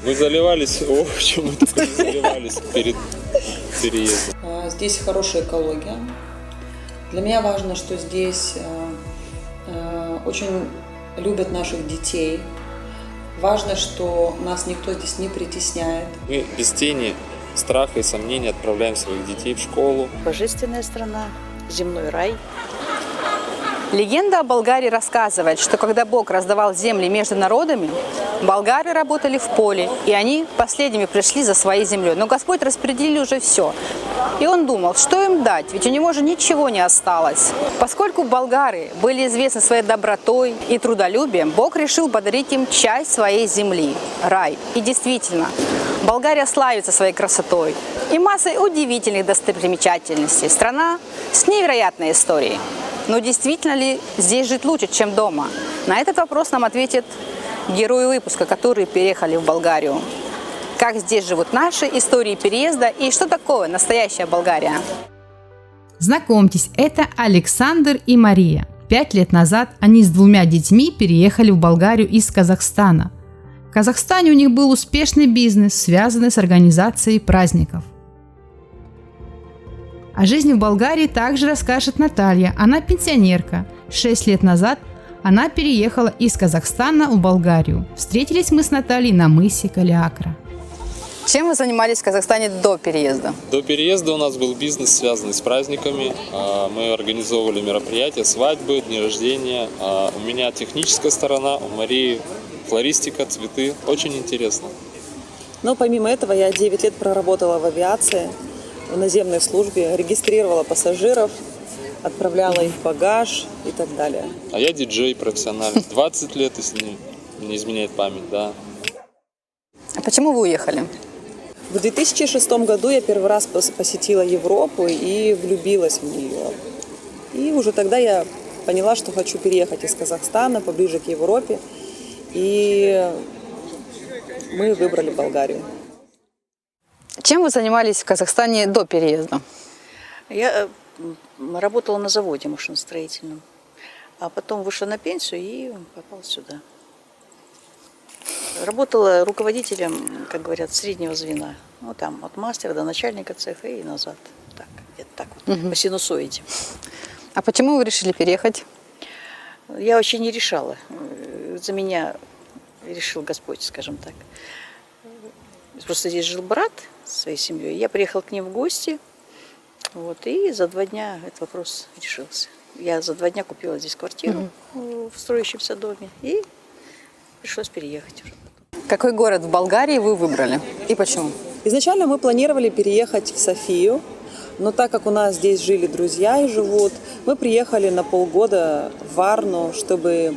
Мы заливались, чем мы только не заливались перед переездом. Здесь хорошая экология. Для меня важно, что здесь очень любят наших детей. Важно, что нас никто здесь не притесняет. Мы без тени страха и сомнений отправляем своих детей в школу. Божественная страна, земной рай. Легенда о Болгарии рассказывает, что когда Бог раздавал земли между народами, болгары работали в поле, и они последними пришли за своей землей. Но Господь распределил уже все. И он думал, что им дать, ведь у него же ничего не осталось. Поскольку болгары были известны своей добротой и трудолюбием, Бог решил подарить им часть своей земли – рай. И действительно, Болгария славится своей красотой и массой удивительных достопримечательностей. Страна с невероятной историей. Но действительно ли здесь жить лучше, чем дома? На этот вопрос нам ответят герои выпуска, которые переехали в Болгарию. Как здесь живут наши, истории переезда и что такое настоящая Болгария? Знакомьтесь, это Александр и Мария. 5 лет назад они с 2 детьми переехали в Болгарию из Казахстана. В Казахстане у них был успешный бизнес, связанный с организацией праздников. О жизни в Болгарии также расскажет Наталья. Она пенсионерка. 6 лет назад она переехала из Казахстана в Болгарию. Встретились мы с Натальей на мысе Калиакра. Чем вы занимались в Казахстане до переезда? До переезда у нас был бизнес, связанный с праздниками. Мы организовывали мероприятия, свадьбы, дни рождения. У меня техническая сторона, у Марии флористика, цветы. Очень интересно. Но помимо этого я 9 лет проработала в авиации, в наземной службе, регистрировала пассажиров, отправляла их багаж и так далее. А я диджей профессиональный. 20 лет, если не изменяет память, да. А почему вы уехали? В 2006 году я первый раз посетила Европу и влюбилась в нее. И уже тогда я поняла, что хочу переехать из Казахстана поближе к Европе. И мы выбрали Болгарию. Чем вы занимались в Казахстане до переезда? Я работала на заводе машиностроительном, а потом вышла на пенсию и попала сюда. Работала руководителем, как говорят, среднего звена. Ну, там, от мастера до начальника цеха и назад. Так, где-то так вот, по синусоиде. А почему вы решили переехать? Я вообще не решала. За меня решил Господь, скажем так. Просто здесь жил брат со своей семьей. Я приехала к ним в гости. Вот, и за 2 дня этот вопрос решился. Я за 2 дня купила здесь квартиру в строящемся доме. И пришлось переехать уже. Какой город в Болгарии вы выбрали и почему? Изначально мы планировали переехать в Софию, но так как у нас здесь жили друзья и живут, мы приехали на полгода в Варну, чтобы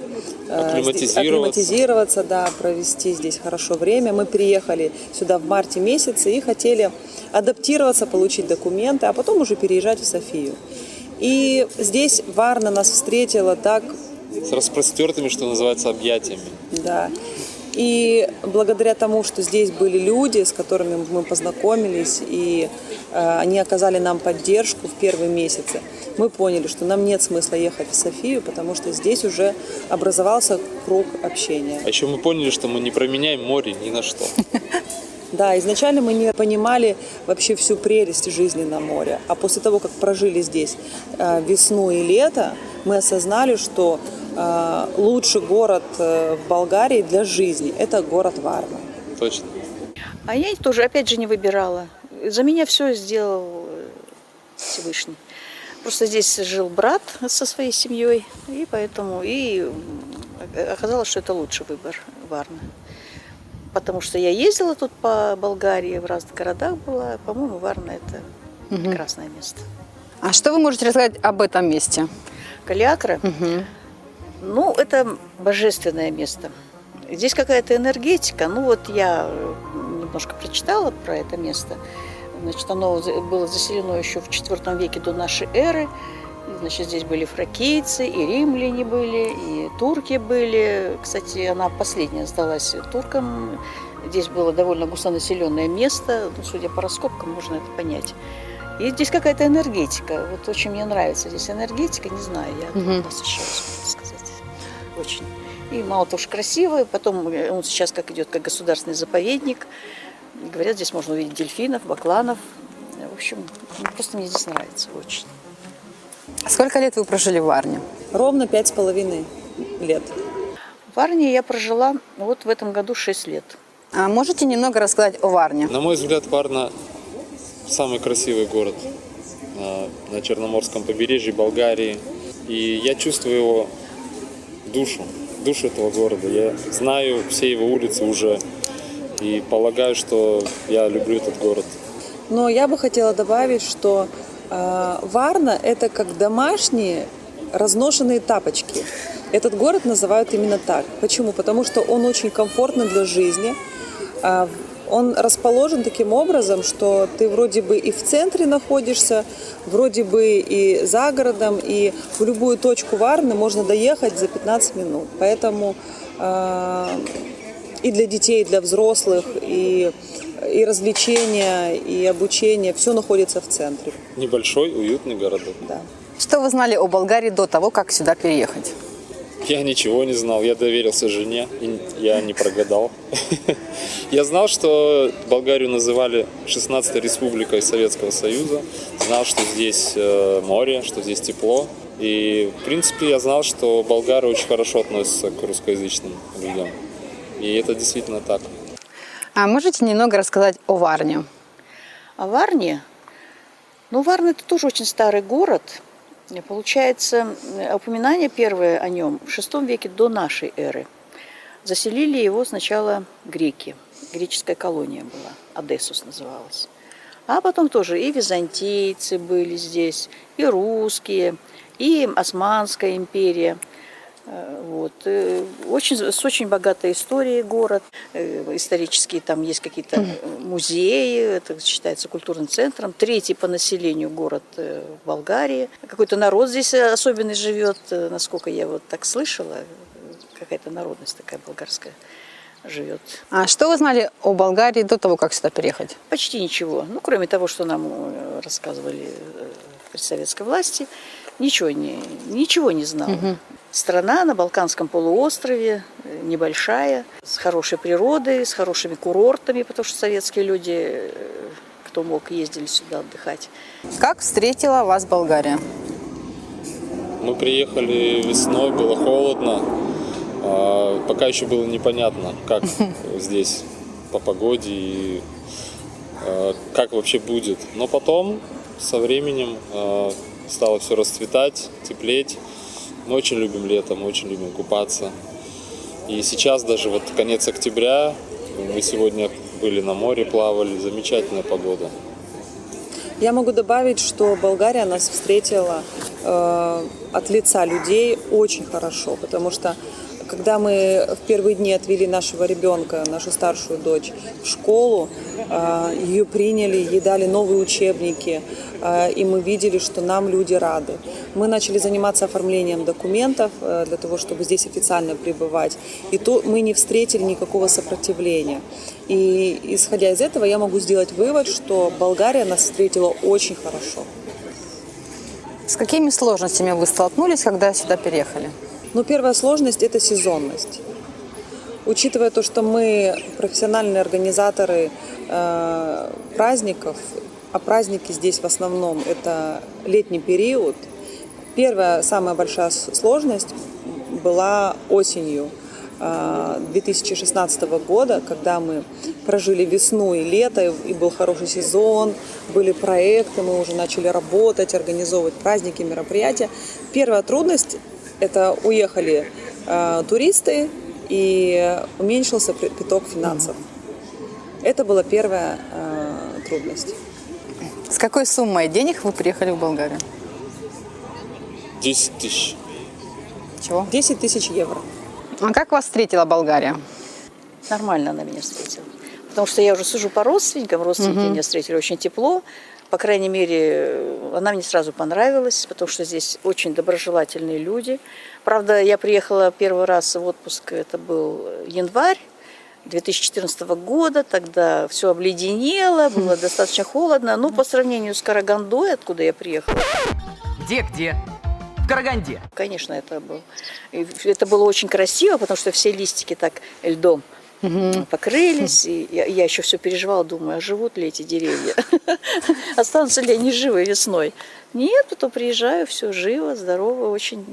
акклиматизироваться, да, провести здесь хорошо время. Мы приехали сюда в марте месяце и хотели адаптироваться, получить документы, а потом уже переезжать в Софию. И здесь Варна нас встретила так... С распростертыми, что называется, объятиями. Да. И благодаря тому, что здесь были люди, с которыми мы познакомились, и они оказали нам поддержку в первые месяцы, мы поняли, что нам нет смысла ехать в Софию, потому что здесь уже образовался круг общения. А еще мы поняли, что мы не променяем море ни на что. Да, изначально мы не понимали вообще всю прелесть жизни на море. А после того, как прожили здесь весну и лето, мы осознали, что лучший город в Болгарии для жизни – это город Варна. Точно. А я тоже, опять же, не выбирала. За меня все сделал Всевышний. Просто здесь жил брат со своей семьей, и поэтому оказалось, что это лучший выбор Варна. Потому что я ездила тут по Болгарии, в разных городах была. По-моему, Варна – это прекрасное место. А что вы можете рассказать об этом месте? Калиакра? Ну, это божественное место. Здесь какая-то энергетика. Ну, вот я немножко прочитала про это место. Значит, оно было заселено еще в IV веке до нашей эры. Значит, здесь были фракийцы, и римляне были, и турки были. Кстати, она последняя сдалась туркам. Здесь было довольно густонаселенное место. Ну, судя по раскопкам, можно это понять. И здесь какая-то энергетика. Вот очень мне нравится здесь энергетика. Не знаю, я тут восхищаюсь, можно сказать. Очень. И мало того, что красивый, потом он сейчас как идет как государственный заповедник. Говорят, здесь можно увидеть дельфинов, бакланов. В общем, просто мне здесь нравится очень. Сколько лет вы прожили в Варне? Ровно 5,5 лет. В Варне я прожила вот в этом году 6 лет. А можете немного рассказать о Варне? На мой взгляд, Варна самый красивый город на Черноморском побережье Болгарии. И я чувствую его душу этого города. Я знаю все его улицы уже и полагаю, что я люблю этот город. Но я бы хотела добавить, что Варна – это как домашние разношенные тапочки. Этот город называют именно так. Почему? Потому что он очень комфортный для жизни. Он расположен таким образом, что ты вроде бы и в центре находишься, вроде бы и за городом, и в любую точку Варны можно доехать за 15 минут. Поэтому и для детей, и для взрослых, и развлечения, и обучение, все находится в центре. Небольшой, уютный городок. Да. Что вы знали о Болгарии до того, как сюда переехать? Я ничего не знал, я доверился жене, и я не прогадал. Я знал, что Болгарию называли 16-й республикой Советского Союза, знал, что здесь море, что здесь тепло. И, в принципе, я знал, что болгары очень хорошо относятся к русскоязычным людям. И это действительно так. А можете немного рассказать о Варне? А Варне? Ну, Варна – это тоже очень старый город. Получается, упоминание первое о нем в VI веке до нашей эры. Заселили его сначала греки. Греческая колония была, Одессус называлась. А потом тоже и византийцы были здесь, и русские, и Османская империя. Вот. С очень богатой историей город. Исторические там есть какие-то музеи, это считается культурным центром. 3-й по населению город в Болгарии. Какой-то народ здесь особенный живет, насколько я вот так слышала. Какая-то народность такая болгарская живет. А что вы знали о Болгарии до того, как сюда переехать? Почти ничего. Ну, кроме того, что нам рассказывали при советской власти, ничего не знала. Страна на Балканском полуострове, небольшая, с хорошей природой, с хорошими курортами, потому что советские люди, кто мог, ездили сюда отдыхать. Как встретила вас Болгария? Мы приехали весной, было холодно. Пока еще было непонятно, как здесь по погоде и как вообще будет. Но потом, со временем, стало все расцветать, теплеть. Мы очень любим лето, мы очень любим купаться. И сейчас даже вот конец октября, мы сегодня были на море, плавали, замечательная погода. Я могу добавить, что Болгария нас встретила от лица людей очень хорошо, потому что когда мы в первые дни отвели нашего ребенка, нашу старшую дочь, в школу, ее приняли, ей дали новые учебники, и мы видели, что нам люди рады. Мы начали заниматься оформлением документов для того, чтобы здесь официально пребывать, и то мы не встретили никакого сопротивления. И исходя из этого я могу сделать вывод, что Болгария нас встретила очень хорошо. С какими сложностями вы столкнулись, когда сюда переехали? Ну, первая сложность – это сезонность. Учитывая то, что мы профессиональные организаторы праздников, а праздники здесь в основном это летний период, первая, самая большая сложность была осенью 2016 года, когда мы прожили весну и лето, и был хороший сезон, были проекты, мы уже начали работать, организовывать праздники, мероприятия. Первая трудность – это уехали туристы и уменьшился приток финансов. Это была первая трудность. С какой суммой денег вы приехали в Болгарию? 10 тысяч. Чего? 10 тысяч евро. А как вас встретила Болгария? Нормально она меня встретила. Потому что я уже сужу по родственникам, родственники меня встретили очень тепло. По крайней мере, она мне сразу понравилась, потому что здесь очень доброжелательные люди. Правда, я приехала первый раз в отпуск, это был январь 2014 года, тогда все обледенело, было достаточно холодно. Но по сравнению с Карагандой, откуда я приехала. Где? в Караганде. Конечно, это было очень красиво, потому что все листики так льдом покрылись. И я еще все переживала, думаю, а живут ли эти деревья? Останутся ли они живы весной? Нет, потом приезжаю, все живо, здорово, очень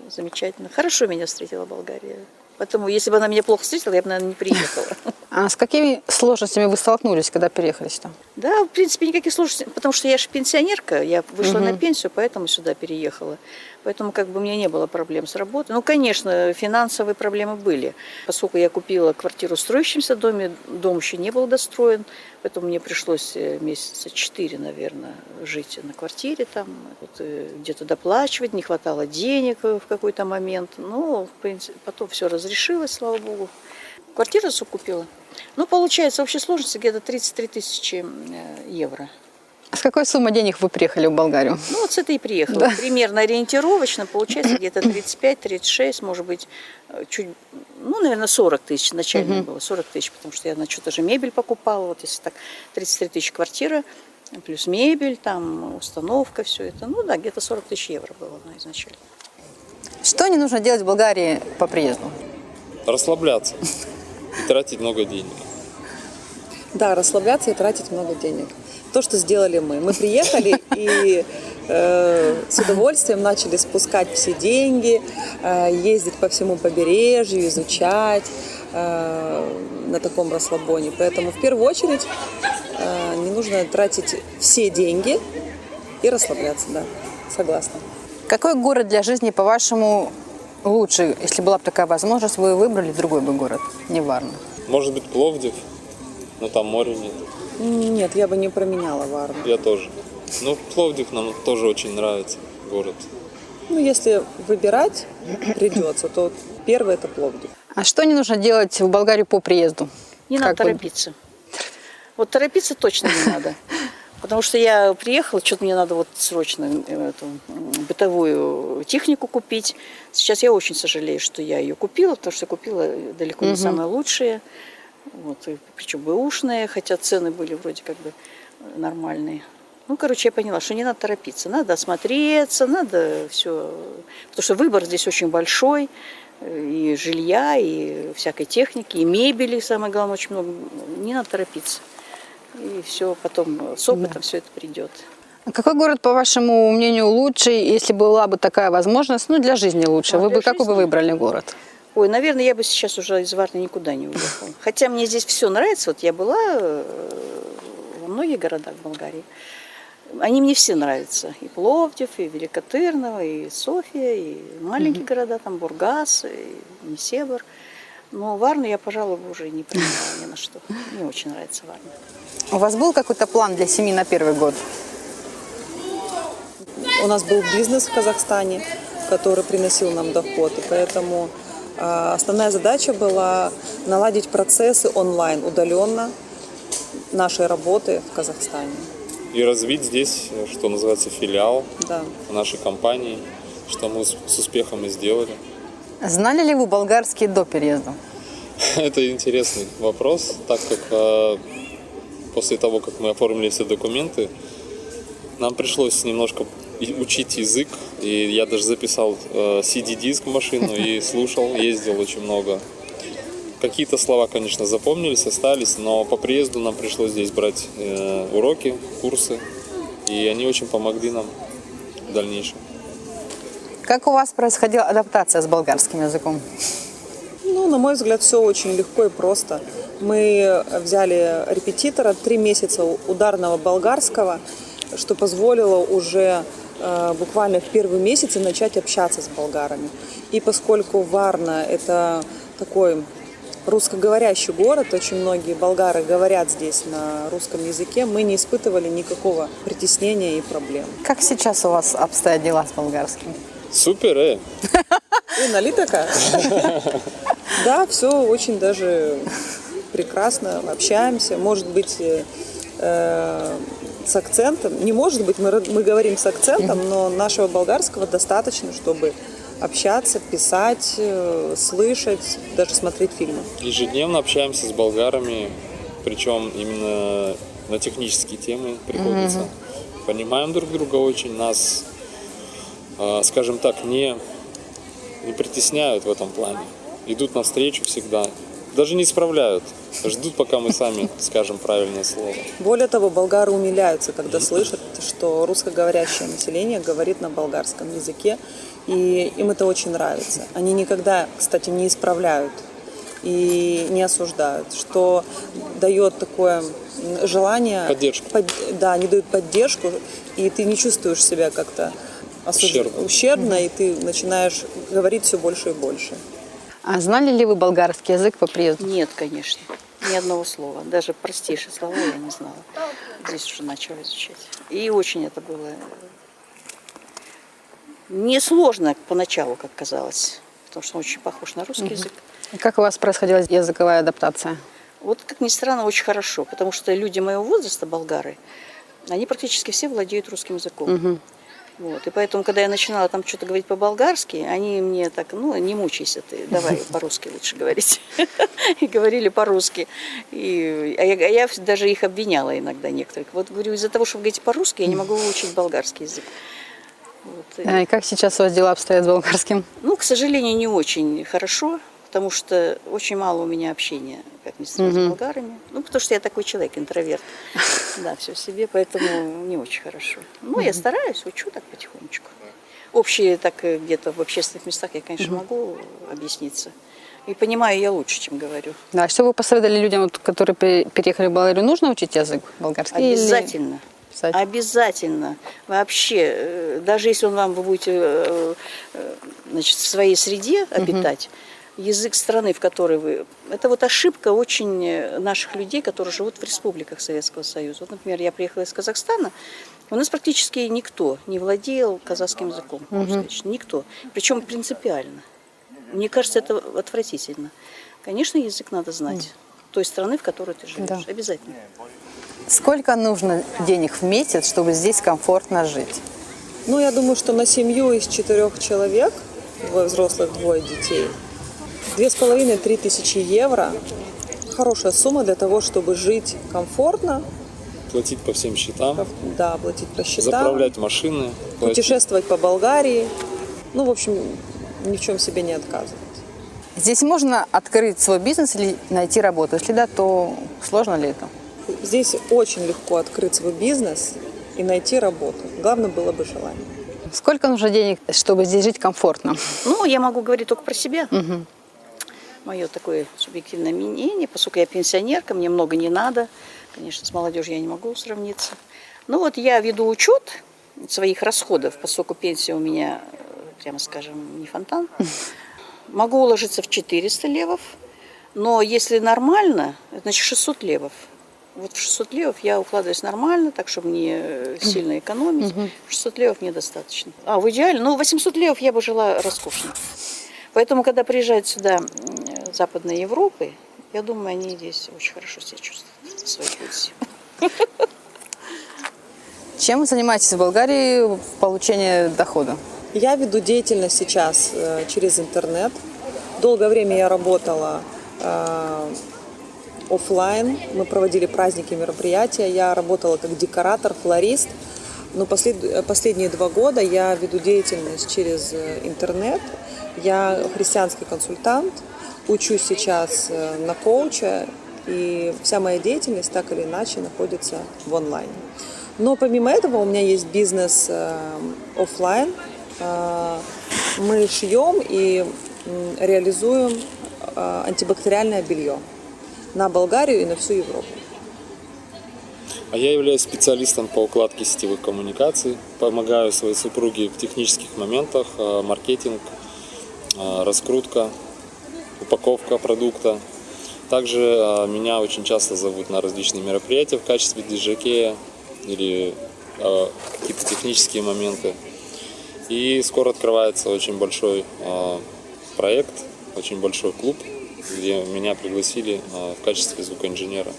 замечательно. Хорошо меня встретила Болгария. Поэтому, если бы она меня плохо встретила, я бы, наверное, не приехала. А с какими сложностями вы столкнулись, когда переехали сюда? Да, в принципе, никаких сложностей, потому что я же пенсионерка, я вышла на пенсию, поэтому сюда переехала. Поэтому как бы у меня не было проблем с работой. Ну, конечно, финансовые проблемы были. Поскольку я купила квартиру в строящемся доме, дом еще не был достроен, поэтому мне пришлось месяца 4, наверное, жить на квартире там, где-то доплачивать, не хватало денег в какой-то момент. Ну, в принципе, потом все разрешилось, слава богу. Квартиру купила. Ну, получается, в общей сложности где-то 33 тысячи евро. А с какой суммой денег вы приехали в Болгарию? Ну, вот с этой и приехала. Да. Примерно ориентировочно получается где-то 35-36, может быть, чуть, ну, наверное, 40 тысяч начально было. 40 тысяч, потому что я на что-то же мебель покупала. Вот если так, 33 тысячи квартира, плюс мебель, там, установка, все это. Ну, да, где-то 40 тысяч евро было изначально. Что не нужно делать в Болгарии по приезду? Расслабляться и тратить много денег. Да, расслабляться и тратить много денег. То, что сделали мы. Мы приехали и с удовольствием начали спускать все деньги, ездить по всему побережью, изучать на таком расслабоне. Поэтому в первую очередь не нужно тратить все деньги и расслабляться, да, согласна. Какой город для жизни, по-вашему, лучше, если была бы такая возможность, вы выбрали другой бы город, не Варну? Может быть, Пловдив, но там моря нет. Нет, я бы не променяла Варну. Я тоже. Но Пловдив нам тоже очень нравится, город. Ну, если выбирать придется, то первый это Пловдив. А что не нужно делать в Болгарию по приезду? Не надо торопиться. Вот торопиться точно не надо. Потому что я приехала, что-то мне надо вот срочно эту бытовую технику купить. Сейчас я очень сожалею, что я ее купила, потому что купила далеко не самые лучшие. Вот, причем бэушные, хотя цены были вроде как бы нормальные. Ну, короче, я поняла, что не надо торопиться. Надо осмотреться, надо все. Потому что выбор здесь очень большой. И жилья, и всякой техники, и мебели, самое главное, очень много. Не надо торопиться. И все потом с опытом все это придет. А какой город, по вашему мнению, лучше, если была бы такая возможность, ну, для жизни лучше? Вы бы какой бы выбрали город? Ой, наверное, я бы сейчас уже из Варны никуда не уехала. Хотя мне здесь все нравится. Вот я была во многих городах Болгарии. Они мне все нравятся. И Пловдив, и Великотырново, и София, и маленькие города, там Бургас, и Несебр. Но Варну я, пожалуй, уже не понимала ни на что. Мне очень нравится Варна. У вас был какой-то план для семьи на первый год? У нас был бизнес в Казахстане, который приносил нам доход, и поэтому основная задача была наладить процессы онлайн, удаленно нашей работы в Казахстане. И развить здесь, что называется, филиал нашей компании, что мы с успехом и сделали. Знали ли вы болгарский до переезда? Это интересный вопрос, так как после того, как мы оформили все документы, нам пришлось немножко учить язык, и я даже записал CD-диск в машину и слушал, ездил очень много. Какие-то слова, конечно, запомнились, остались, но по приезду нам пришлось здесь брать уроки, курсы, и они очень помогли нам в дальнейшем. Как у вас происходила адаптация с болгарским языком? Ну, на мой взгляд, все очень легко и просто. Мы взяли репетитора, 3 месяца ударного болгарского, что позволило уже буквально в первые месяцы начать общаться с болгарами. И поскольку Варна – это такой русскоговорящий город, очень многие болгары говорят здесь на русском языке, мы не испытывали никакого притеснения и проблем. Как сейчас у вас обстоят дела с болгарским? Супер, И налитока? Да, все очень даже прекрасно, общаемся, может быть, с акцентом. Не может быть, мы говорим с акцентом, но нашего болгарского достаточно, чтобы общаться, писать, слышать, даже смотреть фильмы. Ежедневно общаемся с болгарами, причем именно на технические темы приходится. Понимаем друг друга очень, нас скажем так, не притесняют в этом плане. Идут навстречу всегда. Даже не исправляют. Ждут, пока мы сами скажем правильное слово. Более того, болгары умиляются, когда слышат, что русскоговорящее население говорит на болгарском языке, и им это очень нравится. Они никогда, кстати, не исправляют и не осуждают, что дает такое желание... Поддержку. Да, они дают поддержку, и ты не чувствуешь себя как-то ущербно, и ты начинаешь говорить все больше и больше. А знали ли вы болгарский язык по приезду? Нет, конечно, ни одного слова. Даже простейшие слова я не знала. Здесь уже начала изучать. И очень это было несложно поначалу, как казалось, потому что он очень похож на русский язык. Как у вас происходила языковая адаптация? Вот, как ни странно, очень хорошо, потому что люди моего возраста, болгары, они практически все владеют русским языком. Вот. И поэтому, когда я начинала там что-то говорить по-болгарски, они мне так, не мучайся ты, давай по-русски лучше говорить. И говорили по-русски. А я даже их обвиняла иногда некоторых. Вот говорю, из-за того, что вы говорите по-русски, я не могу выучить болгарский язык. Вот. И как сейчас у вас дела обстоят с болгарским? К сожалению, не очень хорошо, потому что очень мало у меня общения, как ни странно, с болгарами. Потому что я такой человек, интроверт. Да, все в себе, поэтому не очень хорошо. Я стараюсь, учу так потихонечку. Общие так где-то в общественных местах я, конечно, могу объясниться. И понимаю я лучше, чем говорю. Да, что вы посоветовали людям, которые переехали в Болгарию, нужно учить язык болгарский? Обязательно. Обязательно. Вообще, даже если вы будете в своей среде обитать, язык страны, в которой вы... Это вот ошибка очень наших людей, которые живут в республиках Советского Союза. Вот, например, я приехала из Казахстана, у нас практически никто не владел казахским языком. Никто. Причем принципиально. Мне кажется, это отвратительно. Конечно, язык надо знать той страны, в которой ты живешь. Да. Обязательно. Сколько нужно денег в месяц, чтобы здесь комфортно жить? Я думаю, что на семью из 4 человек, 2 взрослых, 2 детей, 2500–3 тысячи евро – хорошая сумма для того, чтобы жить комфортно. Платить по всем счетам. Да, платить по счетам. Заправлять машины. Путешествовать по Болгарии. В общем, ни в чем себе не отказывать. Здесь можно открыть свой бизнес или найти работу? Если да, то сложно ли это? Здесь очень легко открыть свой бизнес и найти работу. Главное было бы желание. Сколько нужно денег, чтобы здесь жить комфортно? Я могу говорить только про себя. Мое такое субъективное мнение, поскольку я пенсионерка, мне много не надо. Конечно, с молодежью я не могу сравниться. Я веду учет своих расходов, поскольку пенсия у меня, прямо скажем, не фонтан. Могу уложиться в 400 левов, но если нормально, значит 600 левов. Вот в 600 левов я укладываюсь нормально, так, чтобы не сильно экономить. 600 левов мне достаточно. В идеале, 800 левов я бы жила роскошно. Поэтому, когда приезжают сюда Западной Европы, я думаю, они здесь очень хорошо себя чувствуют в своей пенсии. Чем вы занимаетесь в Болгарии в получении дохода? Я веду деятельность сейчас через интернет. Долгое время я работала офлайн. Мы проводили праздники, мероприятия. Я работала как декоратор, флорист. Но последние 2 года я веду деятельность через интернет. Я христианский консультант, учусь сейчас на коуча, и вся моя деятельность так или иначе находится в онлайне. Но помимо этого у меня есть бизнес офлайн. Мы шьем и реализуем антибактериальное белье на Болгарию и на всю Европу. А я являюсь специалистом по укладке сетевых коммуникаций, помогаю своей супруге в технических моментах, маркетинг, раскрутка, упаковка продукта. Также меня очень часто зовут на различные мероприятия в качестве диджея или какие-то технические моменты. И скоро открывается очень большой проект, очень большой клуб, где меня пригласили в качестве звукоинженера.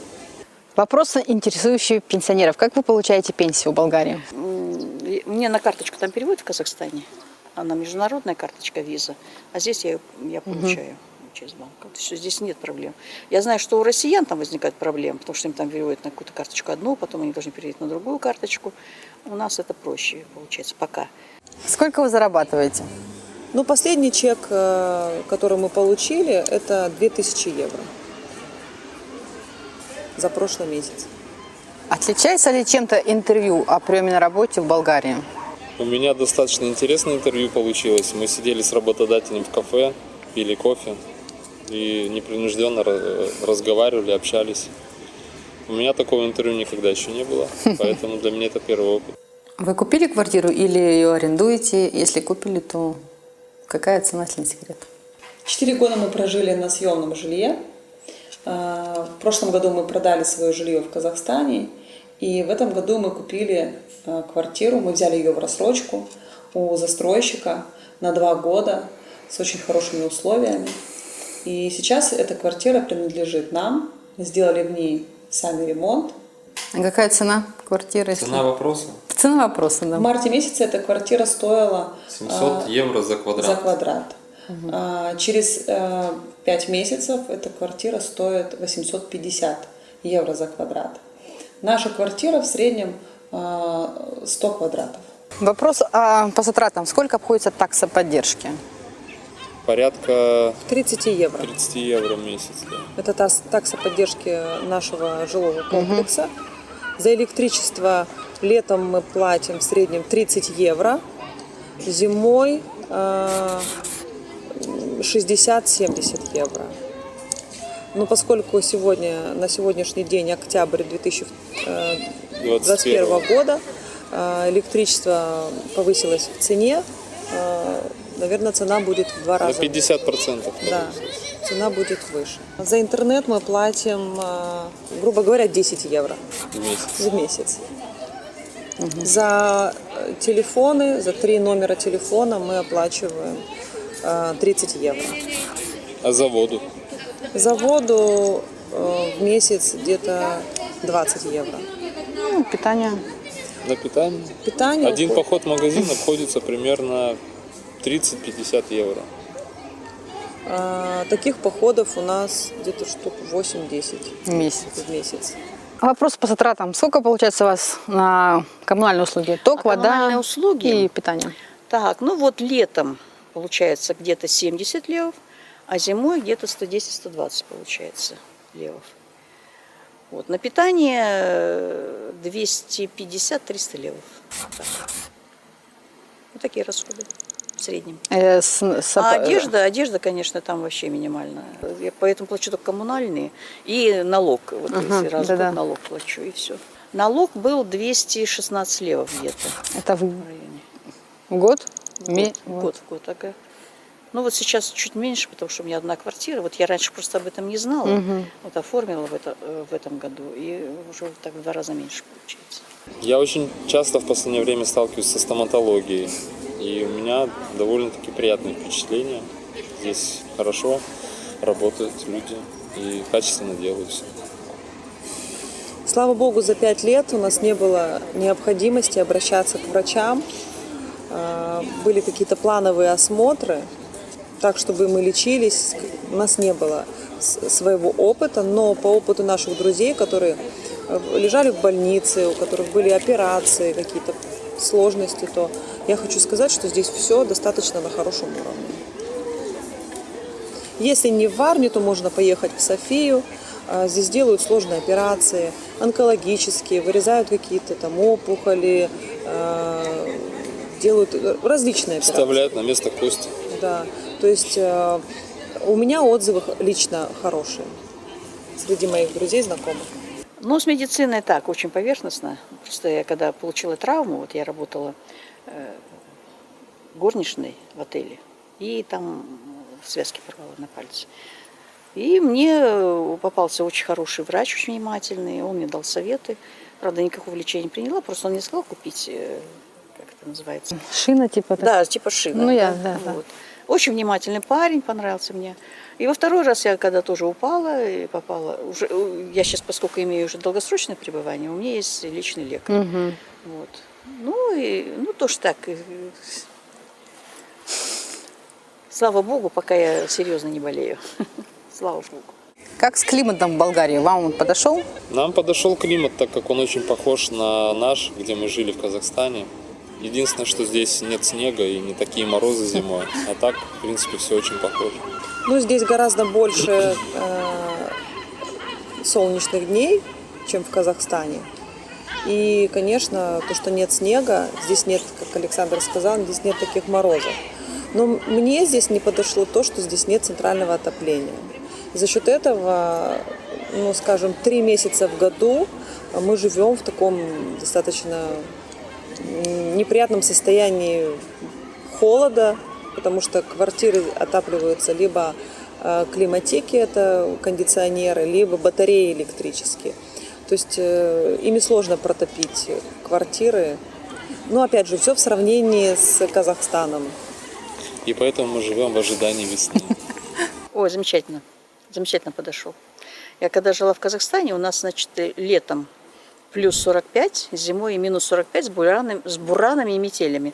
Вопросы, интересующие пенсионеров. Как вы получаете пенсию в Болгарии? Мне на карточку там переводят в Казахстане. Она международная карточка, виза. А здесь я получаю через банк. Вот все, здесь нет проблем. Я знаю, что у россиян там возникают проблемы, потому что им там переводят на какую-то карточку одну, потом они должны переводить на другую карточку. У нас это проще получается пока. Сколько вы зарабатываете? Ну, последний чек, который мы получили, это 2000 евро за прошлый месяц. Отличается ли чем-то интервью о приеме на работе в Болгарии? У меня достаточно интересное интервью получилось. Мы сидели с работодателем в кафе, пили кофе и непринужденно разговаривали, общались. У меня такого интервью никогда еще не было, поэтому для меня это первый опыт. Вы купили квартиру или ее арендуете? Если купили, то какая цена, если не секрет? 4 года мы прожили на съемном жилье. В прошлом году мы продали свое жилье в Казахстане. И в этом году мы купили квартиру. Мы взяли ее в рассрочку у застройщика на 2 года с очень хорошими условиями. И сейчас эта квартира принадлежит нам. Мы сделали в ней сами ремонт. А какая цена квартиры? если- Цена вопроса? Цена вопроса, да. В марте месяце эта квартира стоила 700 евро за квадрат. за квадрат. Через 5 месяцев эта квартира стоит 850 евро за квадрат. Наша квартира в среднем 100 квадратов. Вопрос по затратам. Сколько обходится такса поддержки? Порядка 30 евро. 30 евро в месяц. Да. Это такса поддержки нашего жилого комплекса. За электричество летом мы платим в среднем 30 евро, зимой 60-70 евро. Но поскольку на сегодняшний день октябрь 2021 года, электричество повысилось в цене, наверное, цена будет в 2 На раза. 50%. Да, цена будет выше. За интернет мы платим, грубо говоря, 10 евро В месяц. в месяц. За телефоны, за 3 номера телефона мы оплачиваем 30 евро. А за воду? За воду в месяц где-то 20 евро. Ну, питание. На питание? Питание. Один поход в магазин обходится примерно 30-50 евро. Таких походов у нас где-то штук 8-10 Месяц. в месяц. Вопрос по затратам. Сколько получается у вас на коммунальные услуги? Ток, вода коммунальные услуги? и питание. Так, ну вот летом получается где-то 70 левов, а зимой где-то 110-120 получается левов. Вот. На питание 250-300 левов. Так. Вот такие расходы в среднем. Одежда, конечно, там вообще минимальная. Я поэтому плачу только коммунальные и налог. Вот если раз в год налог плачу, и все. Налог был 216 левов где-то. Это в районе. год? В год, ага. Ну вот сейчас чуть меньше, потому что у меня одна квартира. Вот я раньше просто об этом не знала. Вот оформила в этом году, и уже так в 2 раза меньше получается. Я очень часто в последнее время сталкиваюсь со стоматологией. И у меня довольно-таки приятные впечатления. Здесь хорошо работают люди и качественно делают все. Слава Богу, за 5 лет у нас не было необходимости обращаться к врачам. Были какие-то плановые осмотры, так, чтобы мы лечились. У нас не было своего опыта, но по опыту наших друзей, которые лежали в больнице, у которых были операции, какие-то сложности, то я хочу сказать, что здесь все достаточно на хорошем уровне. Если не в Варне, то можно поехать в Софию. Здесь делают сложные операции, онкологические, вырезают какие-то там опухоли, делают различные операции. Вставляют на место кости. Да, то есть у меня отзывы лично хорошие среди моих друзей, знакомых. Ну, с медициной так, очень поверхностно. Просто я когда получила травму, вот я работала горничной в отеле, и там связки порвала на пальце. И мне попался очень хороший врач, очень внимательный, он мне дал советы. Правда, никакого лечения не приняла, просто он мне сказал купить, как это называется? Шина типа? Да, типа шина. Ну, Вот. Очень внимательный парень, понравился мне. И во 2-й раз я когда тоже упала и попала, уже, я сейчас, поскольку имею уже долгосрочное пребывание, у меня есть личный лекарь. Вот. Ну, тоже так, Слава богу, пока я серьезно не болею. Слава богу. Как с климатом в Болгарии? Вам он подошел? Нам подошел климат, так как он очень похож на наш, где мы жили в Казахстане. Единственное, что здесь нет снега и не такие морозы зимой. А так, в принципе, все очень похоже. Ну, здесь гораздо больше солнечных дней, чем в Казахстане. И, конечно, то, что нет снега, здесь нет, как Александр сказал, здесь нет таких морозов. Но мне здесь не подошло то, что здесь нет центрального отопления. За счет этого, ну, скажем, 3 месяца в году мы живем в таком достаточно неприятном состоянии холода, потому что квартиры отапливаются либо климатики, это кондиционеры, либо батареи электрические. То есть ими сложно протопить квартиры. Но опять же, все в сравнении с Казахстаном. И поэтому мы живем в ожидании весны. Ой, замечательно. Замечательно подошел. Я когда жила в Казахстане, у нас, значит, летом плюс 45, зимой минус 45 с буранами и метелями.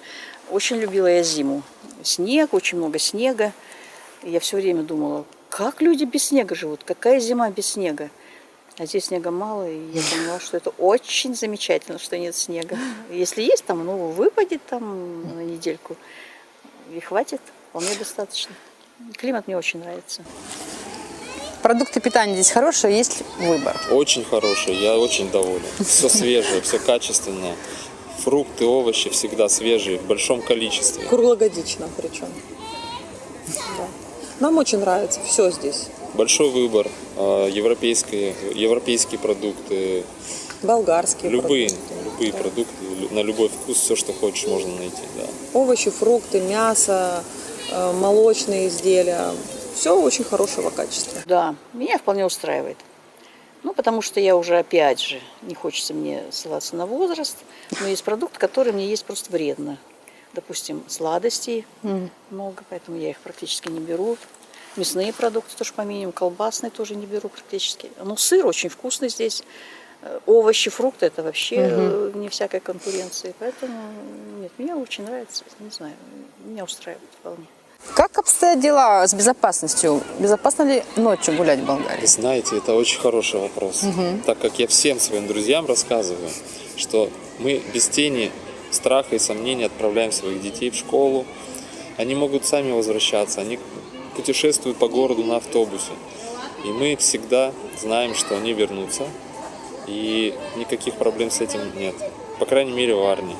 Очень любила я зиму. Снег, очень много снега. И я все время думала, как люди без снега живут, какая зима без снега. А здесь снега мало, и я поняла, что это очень замечательно, что нет снега. Если есть там, ну, выпадет там на недельку, и хватит, вполне достаточно. Климат мне очень нравится. Продукты питания здесь хорошие, есть ли выбор? Очень хороший, я очень доволен. Все свежее, все качественное. Фрукты, овощи всегда свежие, в большом количестве. Круглогодично причем. Да. Нам очень нравится все здесь. Большой выбор, европейские продукты, Болгарские любые продукты. продукты, на любой вкус, все, что хочешь, можно найти. Да. Овощи, фрукты, мясо, молочные изделия. Все очень хорошего качества. Да, меня вполне устраивает. Ну, потому что я уже, опять же, не хочется мне ссылаться на возраст, но есть продукты, которые мне есть просто вредно. Допустим, сладостей много, поэтому я их практически не беру. Мясные продукты тоже по минимуму, колбасные тоже не беру практически. Ну, сыр очень вкусный здесь. Овощи, фрукты – это вообще не всякой конкуренции. Поэтому, нет, мне очень нравится, не знаю, меня устраивает вполне. Как обстоят дела с безопасностью? Безопасно ли ночью гулять в Болгарии? Знаете, это очень хороший вопрос. Так как я всем своим друзьям рассказываю, что мы без тени страха и сомнений отправляем своих детей в школу. Они могут сами возвращаться, они путешествуют по городу на автобусе. И мы всегда знаем, что они вернутся. И никаких проблем с этим нет. По крайней мере, в Варне.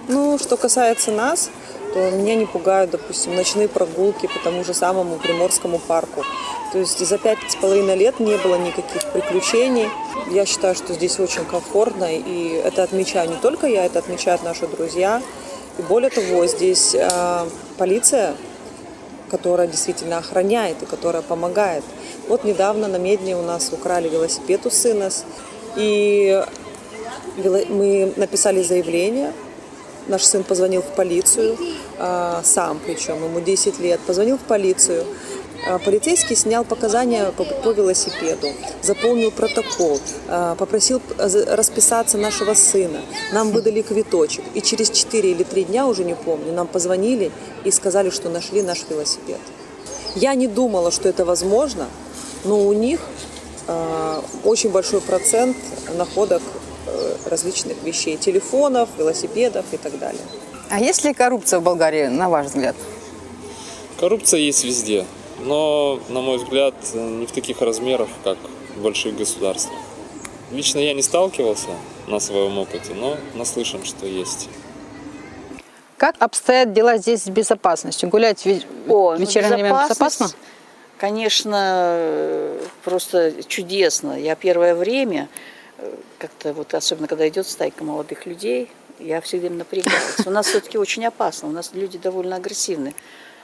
Ну, что касается нас, то меня не пугают, допустим, ночные прогулки по тому же самому Приморскому парку. То есть за 5,5 лет не было никаких приключений. Я считаю, что здесь очень комфортно, и это отмечаю не только я, это отмечают наши друзья. И более того, здесь полиция, которая действительно охраняет и которая помогает. Вот недавно на Медне у нас украли велосипед у сына, и мы написали заявление. Наш сын позвонил в полицию, сам причем, ему 10 лет, позвонил в полицию. Полицейский снял показания по велосипеду, заполнил протокол, попросил расписаться нашего сына. Нам выдали квиточек. И через 4 или 3 дня, уже не помню, нам позвонили и сказали, что нашли наш велосипед. Я не думала, что это возможно, но у них очень большой процент находок различных вещей, телефонов, велосипедов и так далее. А есть ли коррупция в Болгарии, на ваш взгляд? Коррупция есть везде, но, на мой взгляд, не в таких размерах, как в больших государствах. Лично я не сталкивался на своем опыте, но наслышан, что есть. Как обстоят дела здесь с безопасностью? Гулять в вечернее время безопасно? Конечно, просто чудесно. Я первое время, как-то вот, особенно когда идет стайка молодых людей, я все время напрягаюсь. У нас все-таки очень опасно, у нас люди довольно агрессивны.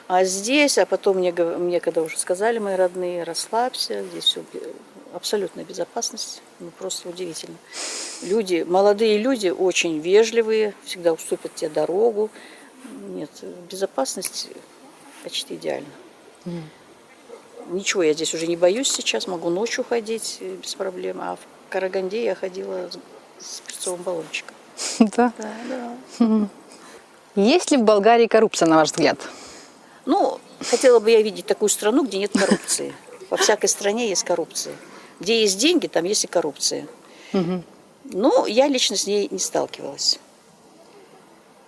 А здесь, а потом мне когда уже сказали мои родные, расслабься, здесь все абсолютная безопасность, ну просто удивительно. Люди, молодые люди очень вежливые, всегда уступят тебе дорогу. Нет, безопасность почти идеальна. Ничего, я здесь уже не боюсь сейчас, могу ночью ходить без проблем. А в Караганде я ходила с перцовым баллончиком. Да. Да. Есть ли в Болгарии коррупция, на ваш взгляд? Ну, хотела бы я видеть такую страну, где нет коррупции. Во всякой стране есть коррупция. Где есть деньги, там есть и коррупция. Ну, я лично с ней не сталкивалась.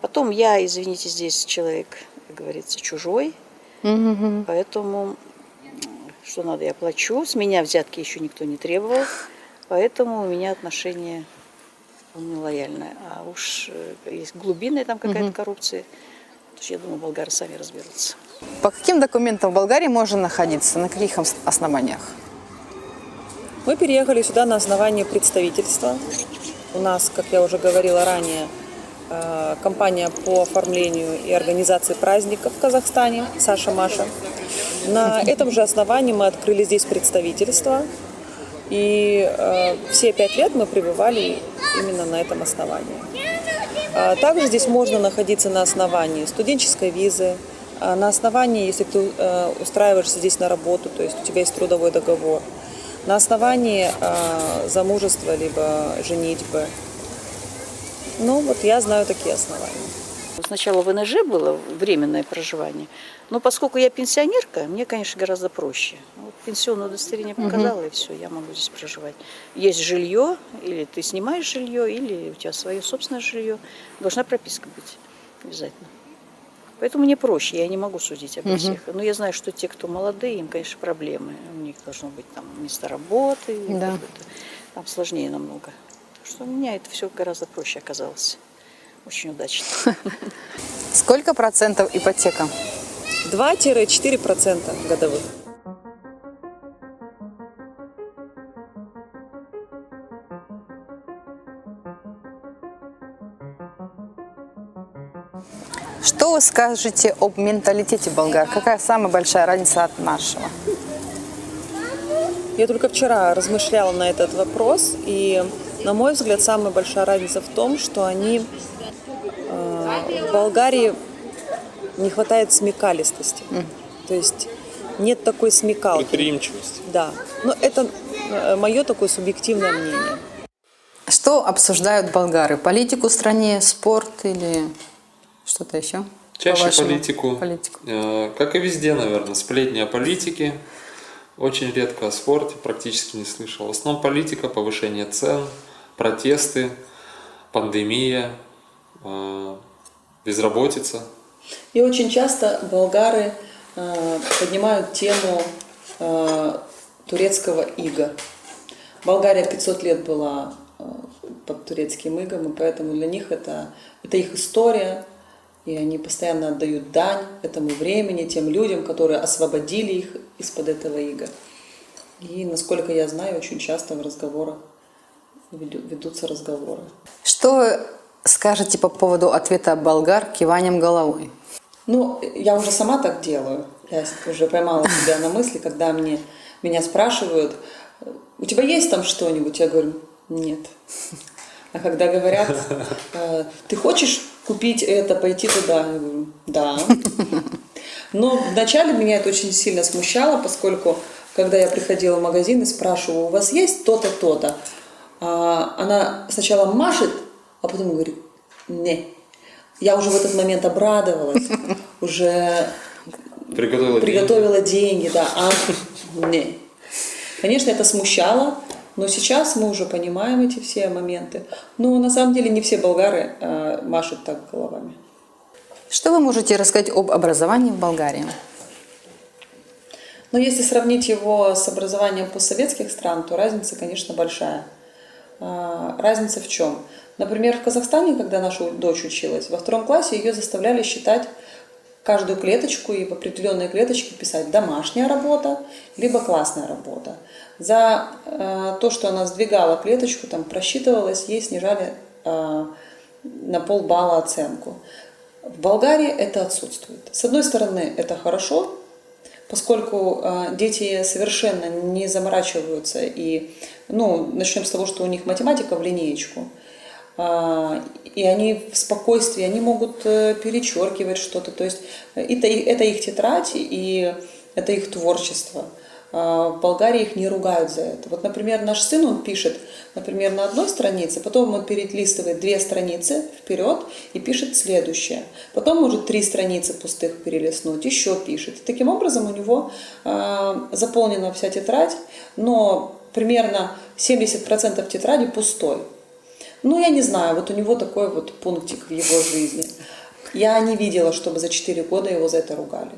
Потом я, извините, здесь человек, как говорится, чужой. Поэтому, что надо, я плачу. С меня взятки еще никто не требовал. Поэтому у меня отношение вполне лояльное. А уж есть глубинная там какая-то коррупция. Я думаю, болгары сами разберутся. По каким документам в Болгарии можно находиться? На каких основаниях? Мы переехали сюда на основании представительства. У нас, как я уже говорила ранее, компания по оформлению и организации праздников в Казахстане, Саша Маша. На этом же основании мы открыли здесь представительство. И все 5 лет мы пребывали именно на этом основании. Также здесь можно находиться на основании студенческой визы, на основании, если ты устраиваешься здесь на работу, то есть у тебя есть трудовой договор, на основании замужества либо женитьбы. Ну, вот я знаю такие основания. Сначала в ВНЖ было временное проживание, но поскольку я пенсионерка, мне, конечно, гораздо проще. Вот пенсионное удостоверение показала, и все, я могу здесь проживать. Есть жилье, или ты снимаешь жилье, или у тебя свое собственное жилье. Должна прописка быть обязательно. Поэтому мне проще, я не могу судить обо всех. Но я знаю, что те, кто молодые, им, конечно, проблемы. У них должно быть там место работы, там сложнее намного. Так что у меня это все гораздо проще оказалось. Очень удачно. Сколько процентов ипотека? 2-4% годовых. Что вы скажете об менталитете болгар? Какая самая большая разница от нашего? Я только вчера размышляла на этот вопрос, и, на мой взгляд, самая большая разница в том, что в Болгарии не хватает смекалистости. То есть нет такой смекалки. Предприимчивость. Да. Но это мое такое субъективное мнение. Что обсуждают болгары? Политику в стране, спорт или что-то еще? Чаще политику. Политику. Как и везде, наверное, сплетни о политике. Очень редко о спорте, практически не слышал. В основном политика, повышение цен, протесты, пандемия, безработица. И очень часто болгары поднимают тему турецкого ига. Болгария 500 лет была под турецким игом, и поэтому для них это их история, и они постоянно отдают дань этому времени, тем людям, которые освободили их из-под этого ига. И, насколько я знаю, очень часто в разговорах ведутся разговоры. Что вы скажете по поводу ответа болгар киванием головой? Ну, я уже сама так делаю. Я уже поймала себя на мысли, когда меня спрашивают, у тебя есть там что-нибудь? Я говорю, нет. А когда говорят, ты хочешь купить это, пойти туда? Я говорю, да. Но вначале меня это очень сильно смущало, поскольку, когда я приходила в магазин и спрашивала, у вас есть то-то, то-то? Она сначала машет, а потом говорит, не. Я уже в этот момент обрадовалась, уже приготовила деньги, да, не. Конечно, это смущало, но сейчас мы уже понимаем эти все моменты. Но на самом деле не все болгары машут так головами. Что вы можете рассказать об образовании в Болгарии? Но если сравнить его с образованием постсоветских стран, то разница, конечно, большая. Разница в чем? Например, в Казахстане, когда наша дочь училась, во 2 классе ее заставляли считать каждую клеточку и в определенные клеточки писать домашняя работа, либо классная работа. За то, что она сдвигала клеточку, там просчитывалась, ей снижали на полбалла оценку. В Болгарии это отсутствует. С одной стороны, это хорошо, поскольку дети совершенно не заморачиваются. И, начнем с того, что у них математика в линеечку. И они в спокойствии, они могут перечеркивать что-то. То есть это их тетрадь и это их творчество. в Болгарии их не ругают за это. Вот, например, наш сын, он пишет, например, на одной странице, потом он перелистывает 2 страницы вперед и пишет следующее. Потом может 3 страницы пустых перелистнуть, еще пишет. И таким образом у него заполнена вся тетрадь, но примерно 70% тетради пустой. Ну, я не знаю, вот у него такой вот пунктик в его жизни. Я не видела, чтобы за 4 года его за это ругали.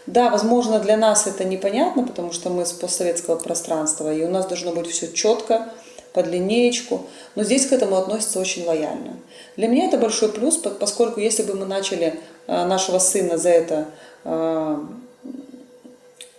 Да, возможно, для нас это непонятно, потому что мы с постсоветского пространства, и у нас должно быть все четко, под линеечку, но здесь к этому относятся очень лояльно. Для меня это большой плюс, поскольку если бы мы начали нашего сына за это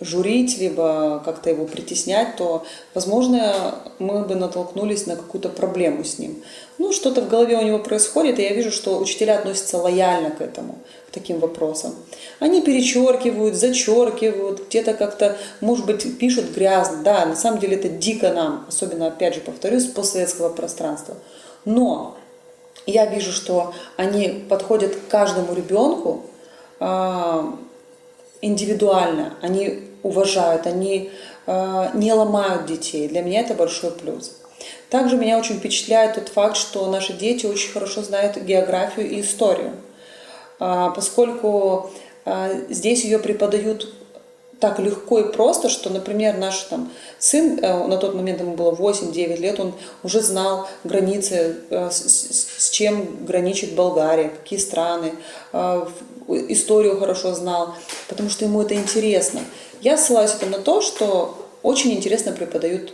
журить, либо как-то его притеснять, то, возможно, мы бы натолкнулись на какую-то проблему с ним. Ну, что-то в голове у него происходит, и я вижу, что учителя относятся лояльно к этому, к таким вопросам. Они перечеркивают, зачеркивают, где-то как-то, может быть, пишут грязно. Да, на самом деле это дико нам, особенно, опять же, повторюсь, с постсоветского пространства. Но я вижу, что они подходят к каждому ребенку индивидуально, они уважают, они не ломают детей. Для меня это большой плюс. Также меня очень впечатляет тот факт, что наши дети очень хорошо знают географию и историю, поскольку здесь ее преподают так легко и просто, что, например, наш сын, на тот момент ему было 8-9 лет, он уже знал границы, с чем граничит Болгария, какие страны, историю хорошо знал, потому что ему это интересно. Я ссылаюсь на то, что очень интересно преподают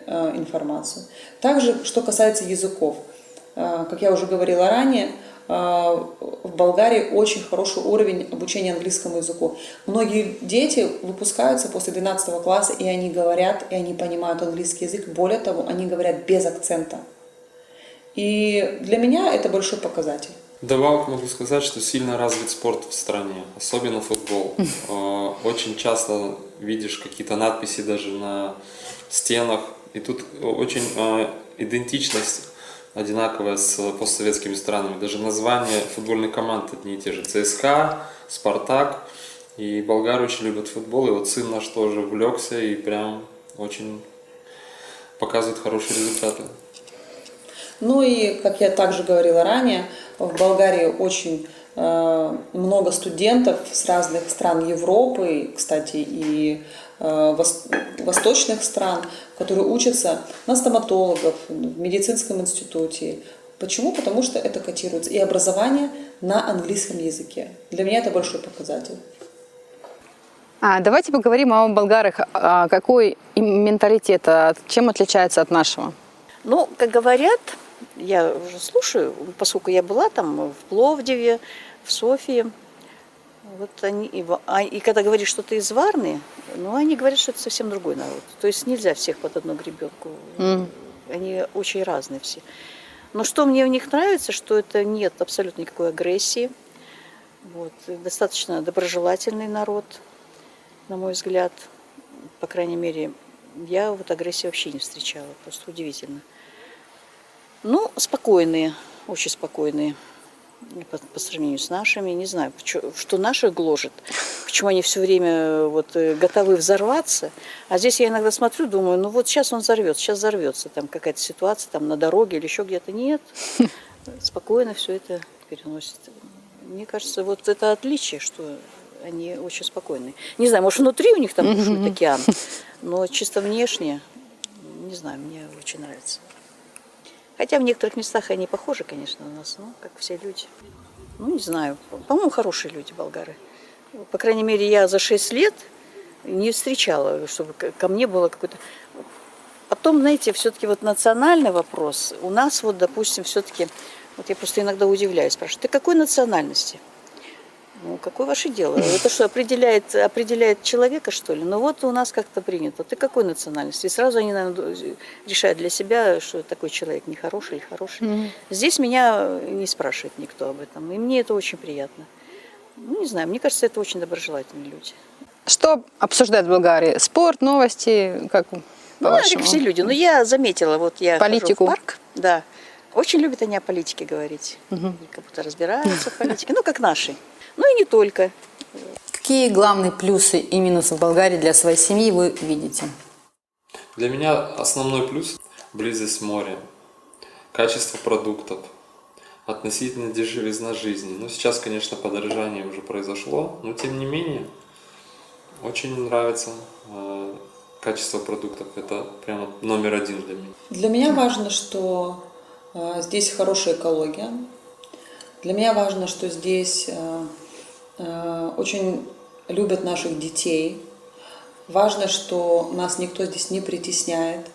информацию. Также, что касается языков. Как я уже говорила ранее, в Болгарии очень хороший уровень обучения английскому языку. Многие дети выпускаются после 12 класса, и они говорят, и они понимают английский язык. Более того, они говорят без акцента. И для меня это большой показатель. Добавок могу сказать, что сильно развит спорт в стране, особенно футбол. Очень часто видишь какие-то надписи даже на стенах, и тут очень идентичность одинаковая с постсоветскими странами. Даже названия футбольных команд одни и те же. ЦСКА, Спартак. И болгары очень любят футбол, и вот сын наш тоже увлекся и прям очень показывает хорошие результаты. Ну и, как я также говорила ранее, в Болгарии очень много студентов с разных стран Европы, кстати, и восточных стран, которые учатся на стоматологов, в медицинском институте. Почему? Потому что это котируется. И образование на английском языке. Для меня это большой показатель. Давайте поговорим о болгарах. Какой им менталитет, чем отличается от нашего? Ну, как говорят, я уже слушаю, поскольку я была там в Пловдиве, в Софии, вот они, и когда говоришь, что ты из Варны, ну, они говорят, что это совсем другой народ. То есть нельзя всех под одну гребенку. Они очень разные все. Но что мне в них нравится, что это нет абсолютно никакой агрессии. Вот, достаточно доброжелательный народ, на мой взгляд. По крайней мере, я вот агрессии вообще не встречала. Просто удивительно. Ну, спокойные, очень спокойные. По сравнению с нашими, не знаю, что наших гложет, почему они все время вот готовы взорваться, а здесь я иногда смотрю, думаю, ну вот сейчас он взорвется, сейчас взорвется, там какая-то ситуация там на дороге или еще где-то, нет, спокойно все это переносит. Мне кажется, вот это отличие, что они очень спокойные. Не знаю, может внутри у них там бушует океан, но чисто внешне, не знаю, мне очень нравится. Хотя в некоторых местах они похожи, конечно, на нас, ну, как все люди. Ну, не знаю, по-моему, хорошие люди, болгары. По крайней мере, я за 6 лет не встречала, чтобы ко мне было какое-то... Потом, знаете, все-таки вот национальный вопрос. У нас вот, допустим, все-таки, вот я просто иногда удивляюсь, спрашиваю, ты какой национальности? Ну, какое ваше дело? Это что, определяет человека, что ли? Ну, вот у нас как-то принято. Ты какой национальности? И сразу они, наверное, решают для себя, что такой человек нехороший или хороший. Здесь меня не спрашивает никто об этом. И мне это очень приятно. Ну, не знаю, мне кажется, это очень доброжелательные люди. Что обсуждают в Болгарии? Спорт, новости, как по-вашему? Как все люди. Но я заметила, вот я политику. хожу в парк, да, очень любят они о политике говорить. Как будто разбираются в политике. Ну, как наши. Ну и не только. Какие главные плюсы и минусы в Болгарии для своей семьи вы видите? Для меня основной плюс – близость моря, качество продуктов, относительно дешевизна жизни. Ну, сейчас, конечно, подорожание уже произошло, но тем не менее, очень нравится качество продуктов. Это прямо номер один для меня. Для меня важно, что здесь хорошая экология. Для меня важно, что здесь очень любят наших детей. Важно, что нас никто здесь не притесняет.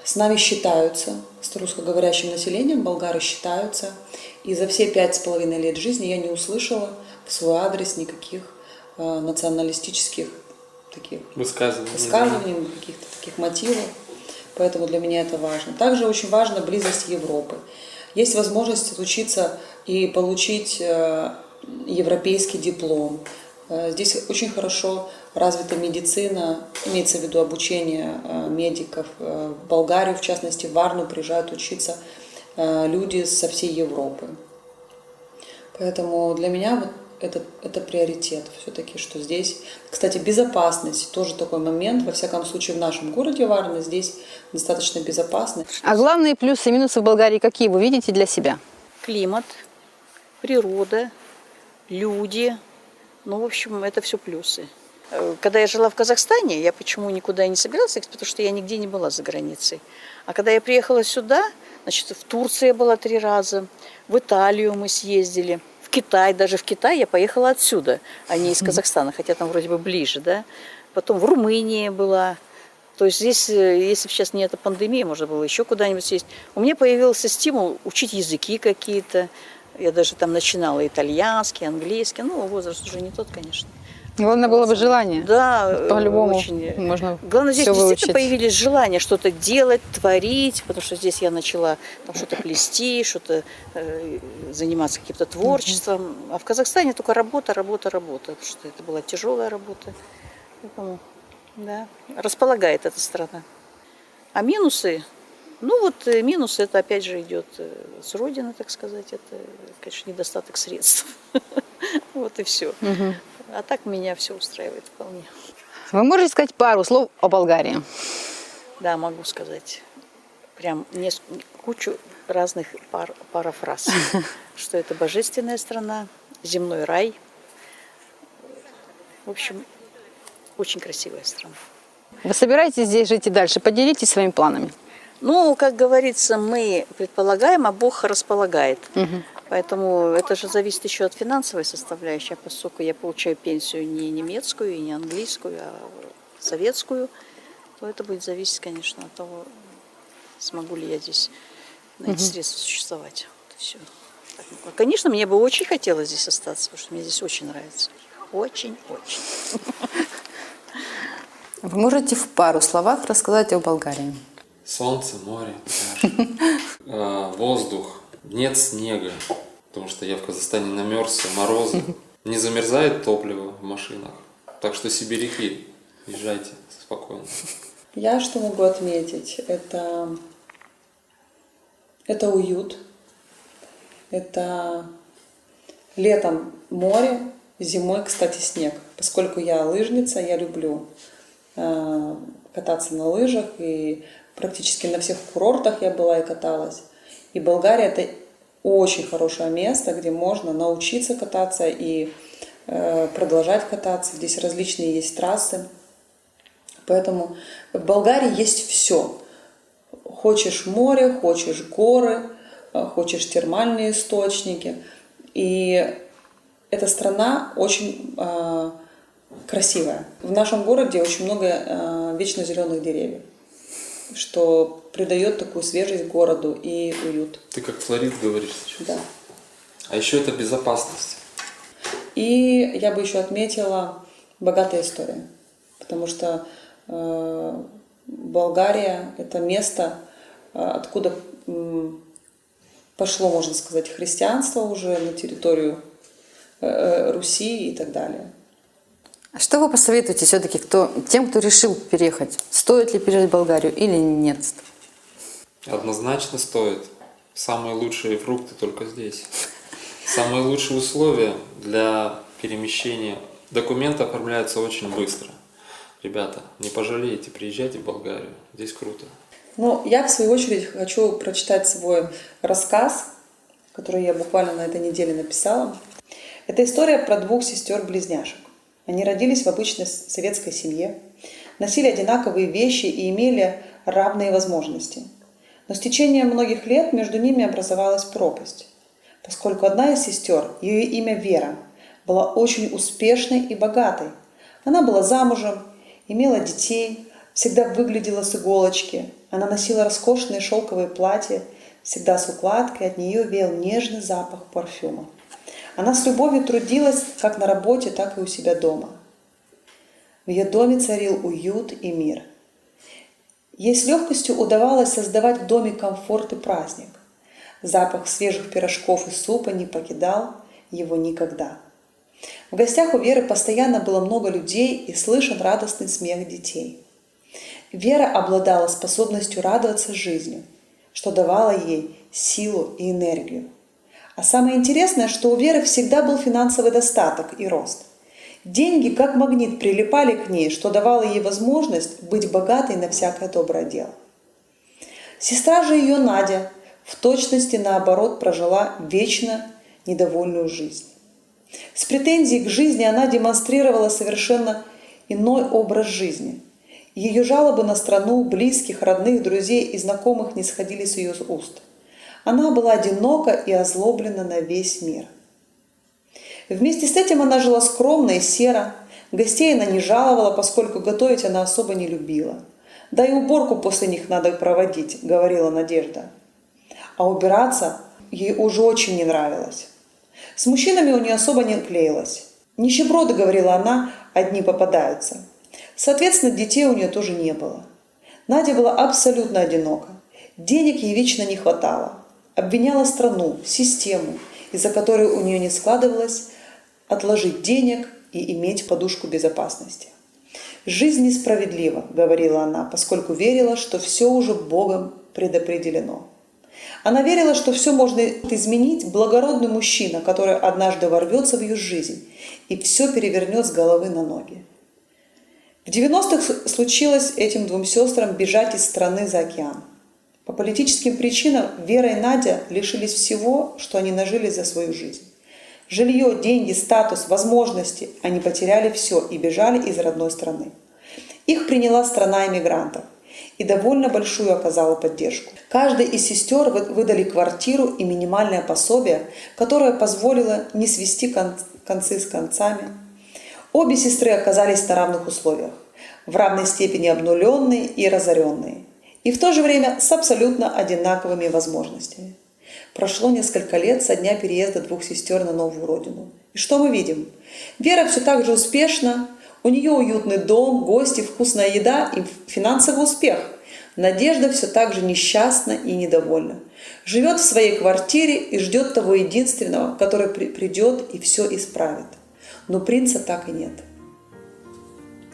С нами считаются, с русскоговорящим населением болгары считаются. И за все 5,5 лет жизни я не услышала в свой адрес никаких националистических таких высказываний, каких-то таких мотивов. Поэтому для меня это важно. Также очень важна близость Европы. Есть возможность учиться и получить европейский диплом. Здесь очень хорошо развита медицина, имеется в виду обучение медиков. В Болгарию, в частности, в Варну приезжают учиться люди со всей Европы. Поэтому для меня вот это приоритет все-таки, что здесь. Кстати, безопасность тоже такой момент. Во всяком случае, в нашем городе Варна здесь достаточно безопасно. А главные плюсы и минусы в Болгарии какие вы видите для себя? Климат, природа, люди. Ну, в общем, это все плюсы. Когда я жила в Казахстане, я почему никуда не собиралась ехать, потому что я нигде не была за границей. А когда я приехала сюда, значит, в Турции я была 3 раза, в Италию мы съездили, в Китай, даже в Китай я поехала отсюда, а не из Казахстана, хотя там вроде бы ближе, да. Потом в Румынии была. То есть здесь, если бы сейчас не эта пандемия, можно было еще куда-нибудь съездить. У меня появился стимул учить языки какие-то. Я даже там начинала итальянский, английский. Ну, возраст уже не тот, конечно. Главное было бы желание. Да, по-любому очень. можно. Главное, здесь всё действительно выучить. появились желания что-то делать, творить, потому что здесь я начала там что-то плести, что-то заниматься каким-то творчеством. А в Казахстане только работа, потому что это была тяжелая работа. Поэтому, да, располагает эта страна. А минусы? Ну вот минусы, это опять же идет с родины, так сказать, это, конечно, недостаток средств. Вот и все. А так меня все устраивает вполне. Вы можете сказать пару слов о Болгарии? Да, могу сказать. Прям кучу разных парафраз. Что это божественная страна, земной рай. В общем, очень красивая страна. Вы собираетесь здесь жить и дальше? Поделитесь своими планами. Ну, как говорится, мы предполагаем, а Бог располагает. Поэтому это же зависит еще от финансовой составляющей, поскольку я получаю пенсию не немецкую и не английскую, а советскую, то это будет зависеть, конечно, от того, смогу ли я здесь на эти средства существовать. Вот и все. Конечно, мне бы очень хотелось здесь остаться, потому что мне здесь очень нравится. Очень-очень. Вы можете в пару словах рассказать о Болгарии? Солнце, море, пляж, воздух. Нет снега, потому что я в Казахстане намерзся, морозы. Не замерзает топливо в машинах. Так что сибиряки, езжайте спокойно. Я что могу отметить? Это уют. Это летом море, зимой, кстати, снег. Поскольку я лыжница, я люблю кататься на лыжах, и практически на всех курортах я была и каталась. И Болгария – это очень хорошее место, где можно научиться кататься и продолжать кататься. Здесь различные есть трассы. Поэтому в Болгарии есть все. Хочешь море, хочешь горы, хочешь термальные источники. И эта страна очень красивая. В нашем городе очень много вечно зеленых деревьев, что придает такую свежесть городу и уют. Ты как флорид говоришь сейчас. Да. А еще это безопасность. И я бы еще отметила богатая история, потому что Болгария – это место, откуда пошло, можно сказать, христианство уже на территорию Руси и так далее. А что вы посоветуете все-таки тем, кто решил переехать? Стоит ли переезжать в Болгарию или нет? Однозначно стоит. Самые лучшие фрукты только здесь. Самые лучшие условия для перемещения Документы оформляются очень быстро. Ребята, не пожалеете, приезжайте в Болгарию. Здесь круто. Ну, я, в свою очередь, хочу прочитать свой рассказ, который я буквально на этой неделе написала. Это история про двух сестер-близняшек. Они родились в обычной советской семье, носили одинаковые вещи и имели равные возможности. Но с течением многих лет между ними образовалась пропасть, поскольку одна из сестер, ее имя Вера, была очень успешной и богатой. Она была замужем, имела детей, всегда выглядела с иголочки. Она носила роскошные шелковые платья, всегда с укладкой, от нее веял нежный запах парфюма. Она с любовью трудилась как на работе, так и у себя дома. В ее доме царил уют и мир. Ей с легкостью удавалось создавать в доме комфорт и праздник. Запах свежих пирожков и супа не покидал его никогда. В гостях у Веры постоянно было много людей и слышен радостный смех детей. Вера обладала способностью радоваться жизнью, что давало ей силу и энергию. А самое интересное, что у Веры всегда был финансовый достаток и рост. Деньги как магнит прилипали к ней, что давало ей возможность быть богатой на всякое доброе дело. Сестра же ее, Надя, в точности наоборот прожила вечно недовольную жизнь. С претензией к жизни она демонстрировала совершенно иной образ жизни. Ее жалобы на страну, близких, родных, друзей и знакомых не сходили с ее уст. Она была одинока и озлоблена на весь мир. Вместе с этим она жила скромно и серо, гостей она не жаловала, поскольку готовить она особо не любила. Да и уборку после них надо проводить, говорила Надежда. А убираться ей уже очень не нравилось. С мужчинами у нее особо не клеилось. Нищеброды, говорила она, одни попадаются. Соответственно, детей у нее тоже не было. Надя была абсолютно одинока. Денег ей вечно не хватало. Обвиняла страну, систему, из-за которой у нее не складывалось отложить денег и иметь подушку безопасности. «Жизнь несправедлива», — говорила она, поскольку верила, что все уже Богом предопределено. Она верила, что все можно изменить благородный мужчина, который однажды ворвется в ее жизнь и все перевернет с головы на ноги. В 90-х случилось этим двум сестрам бежать из страны за океан. По политическим причинам Вера и Надя лишились всего, что они нажили за свою жизнь. Жилье, деньги, статус, возможности – они потеряли все и бежали из родной страны. Их приняла страна иммигрантов и довольно большую оказала поддержку. Каждой из сестер выдали квартиру и минимальное пособие, которое позволило не свести концы с концами. Обе сестры оказались на равных условиях, в равной степени обнуленные и разоренные, и в то же время с абсолютно одинаковыми возможностями. Прошло несколько лет со дня переезда двух сестер на новую родину. И что мы видим? Вера все так же успешна, у нее уютный дом, гости, вкусная еда и финансовый успех. Надежда все так же несчастна и недовольна. Живет в своей квартире и ждет того единственного, который придет и все исправит. Но принца так и нет.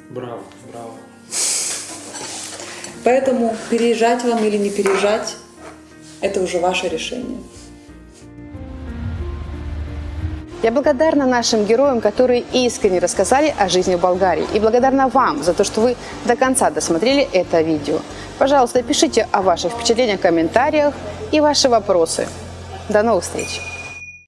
Браво, браво. Поэтому переезжать вам или не переезжать – это уже ваше решение. Я благодарна нашим героям, которые искренне рассказали о жизни в Болгарии. И благодарна вам за то, что вы до конца досмотрели это видео. Пожалуйста, пишите о ваших впечатлениях в комментариях и ваши вопросы. До новых встреч!